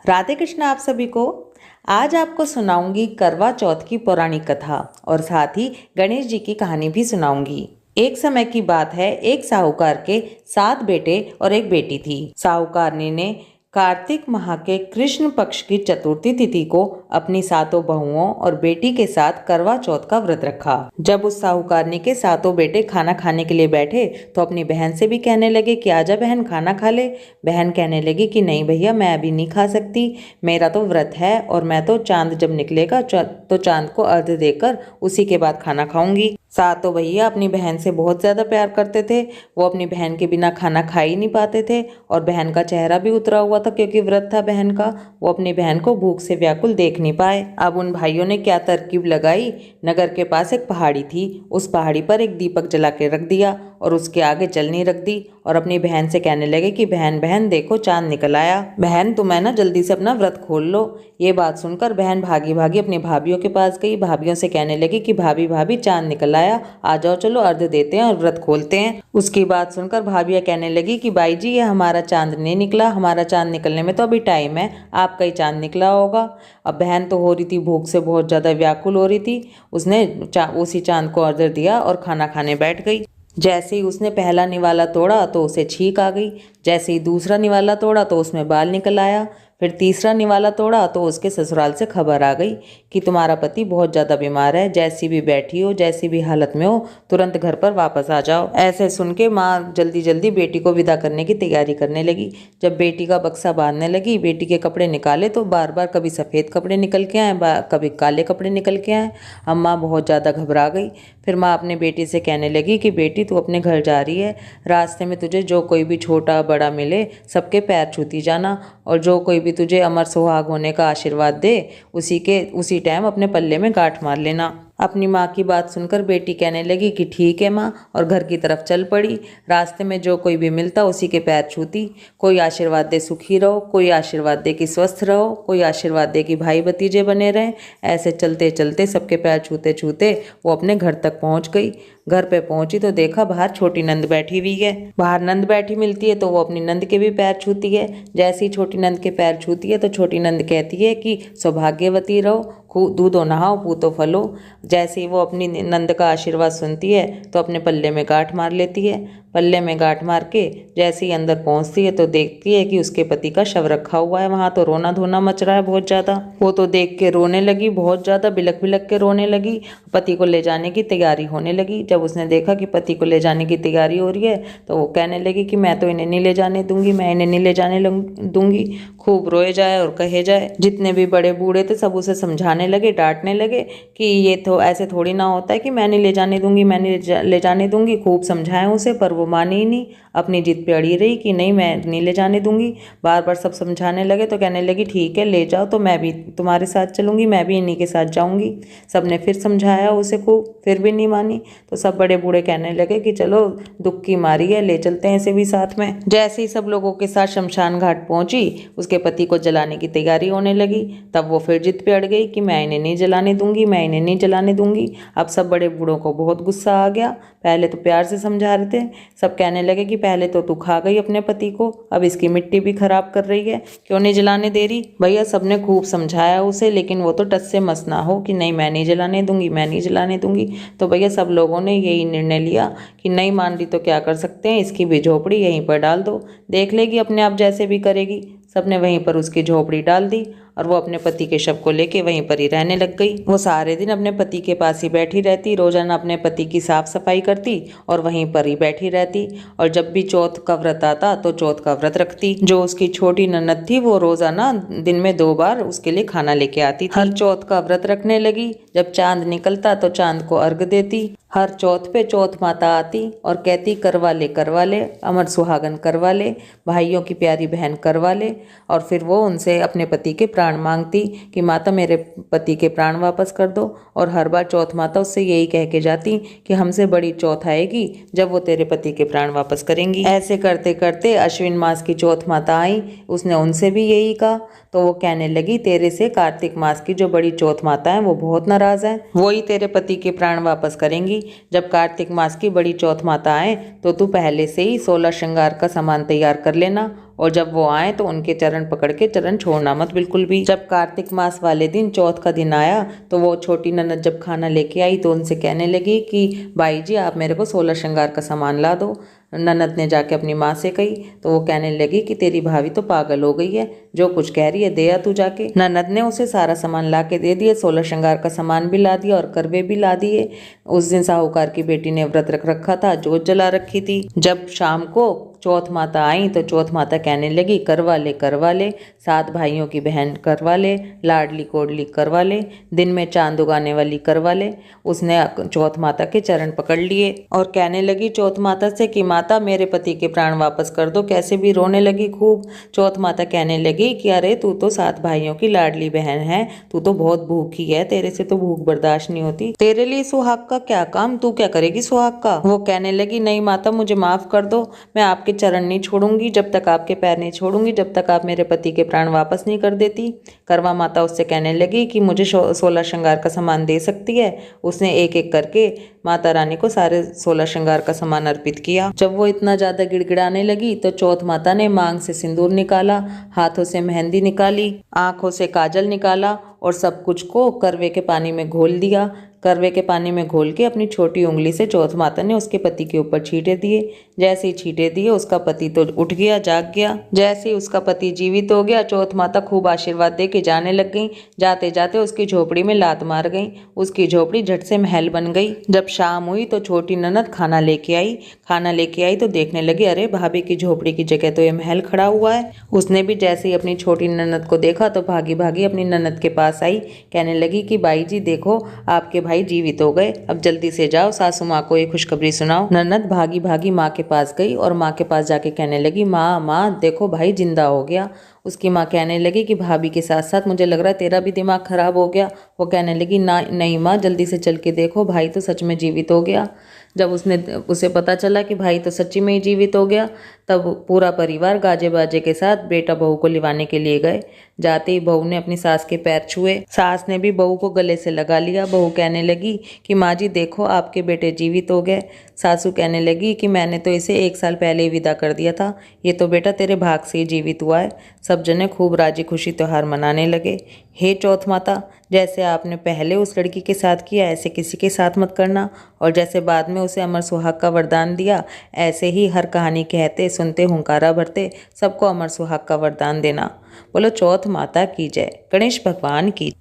राधे कृष्ण आप सभी को। आज आपको सुनाऊंगी करवा चौथ की पौराणिक कथा और साथ ही गणेश जी की कहानी भी सुनाऊंगी। एक समय की बात है, एक साहूकार के 7 बेटे और एक बेटी थी। साहूकारनी ने कार्तिक माह के कृष्ण पक्ष की चतुर्थी तिथि को अपनी 7 बहुओं और बेटी के साथ करवा चौथ का व्रत रखा। जब उस साहूकारनी के 7 बेटे खाना खाने के लिए बैठे तो अपनी बहन से भी कहने लगे कि आजा बहन खाना खा ले। बहन कहने लगी कि नहीं भैया, मैं अभी नहीं खा सकती, मेरा तो व्रत है और मैं तो चांद जब निकलेगा तो चांद को अर्घ्य देकर उसी के बाद खाना खाऊंगी। 7 भैया अपनी बहन से बहुत ज़्यादा प्यार करते थे। वो अपनी बहन के बिना खाना खा ही नहीं पाते थे और बहन का चेहरा भी उतरा हुआ था क्योंकि व्रत था बहन का। वो अपनी बहन को भूख से व्याकुल देख नहीं पाए। अब उन भाइयों ने क्या तरकीब लगाई। नगर के पास एक पहाड़ी थी, उस पहाड़ी पर एक दीपक जला के रख दिया और उसके आगे चलनी रख दी और अपनी बहन से कहने लगे कि बहन बहन देखो चांद निकल आया, बहन तुम्हें ना जल्दी से अपना व्रत खोल लो। ये बात सुनकर बहन भागी भागी अपनी भाभीियों के पास गई। भाभीियों से कहने लगी कि भाभी भाभी चांद निकल आया, आ जाओ चलो अर्घ्य देते हैं और व्रत खोलते हैं। उसकी बात सुनकर भाभियाँ कहने लगी कि बाई जी ये हमारा चांद नहीं निकला, हमारा चांद निकलने में तो अभी टाइम है, आपका ही चांद निकला होगा। अब बहन तो हो रही थी भूख से बहुत ज़्यादा व्याकुल हो रही थी। उसने उसी चांद को अर्घ्य दिया और खाना खाने बैठ गई। जैसे ही उसने पहला निवाला तोड़ा तो उसे छींक आ गई। जैसे ही दूसरा निवाला तोड़ा तो उसमें बाल निकल आया। फिर तीसरा निवाला तोड़ा तो उसके ससुराल से खबर आ गई कि तुम्हारा पति बहुत ज़्यादा बीमार है, जैसी भी बैठी हो जैसी भी हालत में हो तुरंत घर पर वापस आ जाओ। ऐसे सुन के माँ जल्दी जल्दी बेटी को विदा करने की तैयारी करने लगी। जब बेटी का बक्सा बांधने लगी, बेटी के कपड़े निकाले तो बार बार कभी सफ़ेद कपड़े निकल के आए, कभी काले कपड़े निकल के आए। अब माँ बहुत ज़्यादा घबरा गई। फिर माँ अपने बेटी से कहने लगी कि बेटी तू अपने घर जा रही है, रास्ते में तुझे जो कोई भी छोटा बड़ा मिले सबके पैर छूती जाना और जो कोई भी तुझे अमर सुहाग होने का आशीर्वाद दे उसी टाइम अपने पल्ले में गांठ मार लेना। अपनी माँ की बात सुनकर बेटी कहने लगी कि ठीक है माँ और घर की तरफ चल पड़ी। रास्ते में जो कोई भी मिलता उसी के पैर छूती। कोई आशीर्वाद दे सुखी रहो, कोई आशीर्वाद दे कि स्वस्थ रहो, कोई आशीर्वाद दे कि भाई भतीजे बने रहें। ऐसे चलते चलते सबके पैर छूते छूते वो अपने घर तक पहुँच गई। घर पे पहुंची तो देखा बाहर छोटी नंद बैठी हुई है। बाहर नंद बैठी मिलती है तो वो अपनी नंद के भी पैर छूती है। जैसे ही छोटी नंद के पैर छूती है तो छोटी नंद कहती है कि सौभाग्यवती रहो, खूब दूधो नहाओ पूतो फलो। जैसे ही वो अपनी नंद का आशीर्वाद सुनती है तो अपने पल्ले में गांठ मार लेती है। पल्ले में गांठ मार के जैसे ही अंदर पहुंचती है तो देखती है कि उसके पति का शव रखा हुआ है। वहां तो रोना धोना मच रहा है बहुत ज़्यादा। वो तो देख के रोने लगी, बहुत ज़्यादा बिलक बिलक के रोने लगी। पति को ले जाने की तैयारी होने लगी। जब उसने देखा कि पति को ले जाने की तैयारी हो रही है तो वो कहने लगी कि मैं तो इन्हें नहीं ले जाने दूंगी, मैं इन्हें नहीं ले जाने दूंगी। खूब रोए जाए और कहे जाए। जितने भी बड़े बूढ़े थे सब उसे समझाने लगे, डांटने लगे कि ये तो ऐसे थोड़ी ना होता है कि मैं नहीं ले जाने दूंगी, मैं नहीं ले जाने दूंगी। खूब समझाएं उसे पर वो मानी ही नहीं, अपनी जिद पे अड़ी रही कि नहीं मैं नहीं ले जाने दूंगी। बार बार सब समझाने लगे तो कहने लगी ठीक है ले जाओ, तो मैं भी तुम्हारे साथ चलूंगी, मैं भी इन्हीं के साथ जाऊंगी। सबने फिर समझाया उसे खूब, फिर भी नहीं मानी। तो सब बड़े बूढ़े कहने लगे कि चलो दुख की मारी है, ले चलते हैं इसे भी साथ में। जैसे ही सब लोगों के साथ शमशान घाट पहुंची, उसके पति को जलाने की तैयारी होने लगी। तब वो फिर जिद पे अड़ गई कि मैं इन्हें नहीं जलाने दूंगी, मैं इन्हें नहीं जलाने दूंगी। अब सब बड़े बूढ़ों को बहुत गुस्सा आ गया। पहले तो प्यार से समझा रहे थे, सब कहने लगे कि पहले तो तू खा गई अपने पति को, अब इसकी मिट्टी भी खराब कर रही है, क्यों नहीं जलाने दे रही। भैया सबने खूब समझाया उसे, लेकिन वो तो टस से मस ना हो कि नहीं मैं नहीं जलाने दूंगी, मैं नहीं जलाने दूंगी। तो भैया सब लोगों ने यही निर्णय लिया कि नहीं मान रही तो क्या कर सकते हैं, इसकी भी झोपड़ी यहीं पर डाल दो, देख लेगी अपने आप जैसे भी करेगी। सबने वहीं पर उसकी झोपड़ी डाल दी और वो अपने पति के शव को लेके वहीं पर ही रहने लग गई। वो सारे दिन अपने पति के पास ही बैठी रहती, रोजाना अपने पति की साफ सफाई करती और वहीं पर ही बैठी रहती। और जब भी चौथ का व्रत आता तो चौथ का व्रत रखती। जो उसकी छोटी ननद थी वो रोजाना दिन में 2 बार उसके लिए खाना लेके आती थी। हर चौथ का व्रत रखने लगी। जब चांद निकलता तो चांद को अर्घ देती। हर चौथ पे चौथ माता आती और कहती करवा ले अमर सुहागन करवा ले, भाइयों की प्यारी बहन करवा ले। और फिर वो उनसे अपने पति के प्राण मांगती कि माता मेरे पति के प्राण वापस कर दो। और हर बार चौथ माता उससे यही कह के जाती कि हमसे बड़ी चौथ आएगी जब वो तेरे पति के प्राण वापस करेंगी। ऐसे करते करते अश्विन मास की चौथ माता आई, उसने उनसे भी यही कहा। तो वो कहने लगी तेरे से कार्तिक मास की जो बड़ी चौथ माता है वो बहुत नाराज है, वो ही तेरे पति के प्राण वापस करेंगी। जब कार्तिक मास की बड़ी चौथ माता आए तो तू पहले से ही 16 श्रृंगार का सामान तैयार कर लेना और जब वो आए तो उनके चरण पकड़ के चरण छोड़ना मत बिल्कुल भी। जब कार्तिक मास वाले दिन चौथ का दिन आया तो वो छोटी ननद जब खाना लेके आई तो उनसे कहने लगी कि बाई जी आप मेरे को 16 श्रृंगार का सामान ला दो। ननद ने जाके अपनी माँ से कही तो वो कहने लगी कि तेरी भाभी तो पागल हो गई है, जो कुछ कह रही है दे आ तू जाके। ननद ने उसे सारा सामान ला के दे दिए, 16 श्रृंगार का सामान भी ला दिया और करवे भी ला दिए। उस दिन साहूकार की बेटी ने व्रत रख रखा था, जोत जला रखी थी। जब शाम को चौथ माता आई तो चौथ माता कहने लगी करवा ले 7 भाइयों की बहन करवा ले, लाडली कोडली करवा ले, दिन में चांद उगाने वाली करवा ले। उसने चौथ माता के चरण पकड़ लिए और कहने लगी चौथ माता से कि माता मेरे पति के प्राण वापस कर दो। कैसे भी रोने लगी खूब। चौथ माता कहने लगी कि अरे तू तो 7 भाइयों की लाडली बहन है, तू तो बहुत भूखी है, तेरे से तो भूख बर्दाश्त नहीं होती, तेरे लिए सुहाग का क्या काम, तू क्या करेगी सुहाग का। वो कहने लगी नहीं माता मुझे माफ कर दो, मैं आपके चरण नहीं छोड़ूंगी जब तक, आपके पैर नहीं छोड़ूंगी जब तक आप मेरे पति के प्राण वापस नहीं कर देती। करवा माता उससे कहने लगी कि मुझे 16 श्रृंगार का सामान दे सकती है। उसने एक एक करके माता रानी को सारे 16 श्रृंगार का सामान अर्पित किया। जब वो इतना ज्यादा गिड़गिड़ाने लगी तो चौथ माता ने मांग से सिंदूर निकाला, हाथों से मेहंदी निकाली, आंखों से काजल निकाला और सब कुछ को करवे के पानी में घोल दिया। करवे के पानी में घोल के अपनी छोटी उंगली से चौथ माता ने उसके पति के ऊपर छींटे दिए। जैसे ही छींटे दिए उसका पति तो उठ गया, जाग गया। जैसे ही उसका पति जीवित हो गया चौथ माता खूब आशीर्वाद दे के जाने लग गई। जाते जाते उसकी झोपड़ी में लात मार गई, उसकी झोपड़ी झट से महल बन गई। जब शाम हुई तो छोटी ननद खाना लेके आई। खाना लेके आई तो देखने लगी अरे भाभी की झोपड़ी की जगह तो ये महल खड़ा हुआ है। उसने भी जैसे ही अपनी छोटी ननद को देखा तो भागी भागी अपनी ननद के पास आई। कहने लगी कि बाई जी देखो आपके भाई जीवित हो गए, अब जल्दी से जाओ सासू माँ को ये खुशखबरी सुनाओ। ननद भागी भागी माँ के पास गई और माँ के पास जाके कहने लगी माँ देखो भाई जिंदा हो गया। उसकी माँ कहने लगी कि भाभी के साथ साथ मुझे लग रहा है तेरा भी दिमाग खराब हो गया। वो कहने लगी ना नहीं माँ जल्दी से चल के देखो भाई तो सच में जीवित हो गया। जब उसे पता चला कि भाई तो सच्ची में ही जीवित हो गया तब पूरा परिवार गाजे बाजे के साथ बेटा बहू को लिवाने के लिए गए। जाते ही बहू ने अपनी सास के पैर छुए, सास ने भी बहू को गले से लगा लिया। बहू कहने लगी कि माँ जी देखो आपके बेटे जीवित हो गए। सासू कहने लगी कि मैंने तो इसे 1 साल पहले ही विदा कर दिया था, ये तो बेटा तेरे भाग से ही जीवित हुआ है। सब जने खूब राजी खुशी त्योहार मनाने लगे। हे चौथ माता जैसे आपने पहले उस लड़की के साथ किया ऐसे किसी के साथ मत करना, और जैसे बाद में उसे अमर सुहाग का वरदान दिया ऐसे ही हर कहानी कहते सुनते हुंकारा भरते सबको अमर सुहाग का वरदान देना। बोलो चौथ माता की जय, गणेश भगवान की।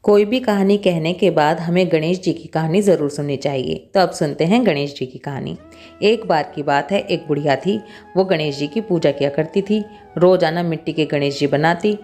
कोई भी कहानी कहने के बाद हमें गणेश जी की कहानी ज़रूर सुननी चाहिए, तो अब सुनते हैं गणेश जी की कहानी। एक बार की बात है, एक बुढ़िया थी, वो गणेश जी की पूजा किया करती थी। रोजाना मिट्टी के गणेश जी बनाती।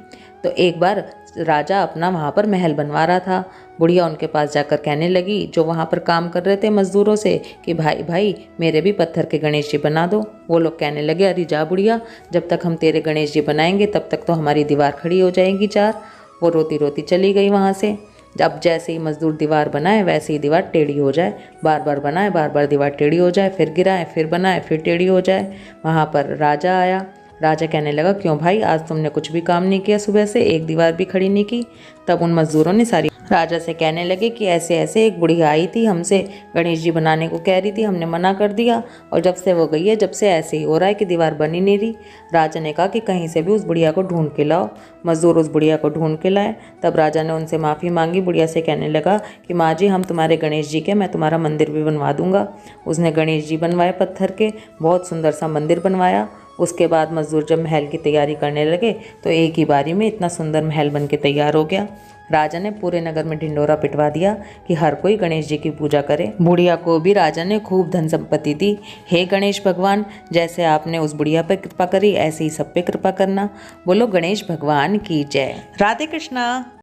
तो एक बार राजा अपना वहाँ पर महल बनवा रहा था। बुढ़िया उनके पास जाकर कहने लगी जो वहाँ पर काम कर रहे थे मजदूरों से कि भाई मेरे भी पत्थर के गणेश जी बना दो। वो लोग कहने लगे अरे जा बुढ़िया, जब तक हम तेरे गणेश जी बनाएंगे तब तक तो हमारी दीवार खड़ी हो जाएगी 4। वो रोती रोती चली गई वहाँ से। जब जैसे ही मजदूर दीवार बनाए वैसे ही दीवार टेढ़ी हो जाए, बार बार बनाए, बार बार दीवार टेढ़ी हो जाए, फिर गिराए, फिर बनाए, फिर टेढ़ी हो जाए। वहाँ पर राजा आया। राजा कहने लगा क्यों भाई आज तुमने कुछ भी काम नहीं किया, सुबह से एक दीवार भी खड़ी नहीं की। तब उन मजदूरों ने सारी राजा से कहने लगे कि ऐसे ऐसे एक बुढ़िया आई थी, हमसे गणेश जी बनाने को कह रही थी, हमने मना कर दिया और जब से वो गई है जब से ऐसे ही हो रहा है कि दीवार बन ही नहीं रही। राजा ने कहा कि कहीं से भी उस बुढ़िया को ढूंढ के लाओ। मजदूर उस बुढ़िया को ढूंढ के लाए। तब राजा ने उनसे माफ़ी मांगी। बुढ़िया से कहने लगा कि माँ जी हम तुम्हारे गणेश जी के, मैं तुम्हारा मंदिर भी बनवा दूंगा। उसने गणेश जी बनवाए पत्थर के, बहुत सुंदर सा मंदिर बनवाया। उसके बाद मजदूर जब महल की तैयारी करने लगे तो एक ही बारी में इतना सुंदर महल बन के तैयार हो गया। राजा ने पूरे नगर में ढिंडोरा पिटवा दिया कि हर कोई गणेश जी की पूजा करे। बुढ़िया को भी राजा ने खूब धन संपत्ति दी। हे गणेश भगवान, जैसे आपने उस बुढ़िया पर कृपा करी ऐसे ही सब पे कृपा करना। बोलो गणेश भगवान की जय। राधे कृष्णा।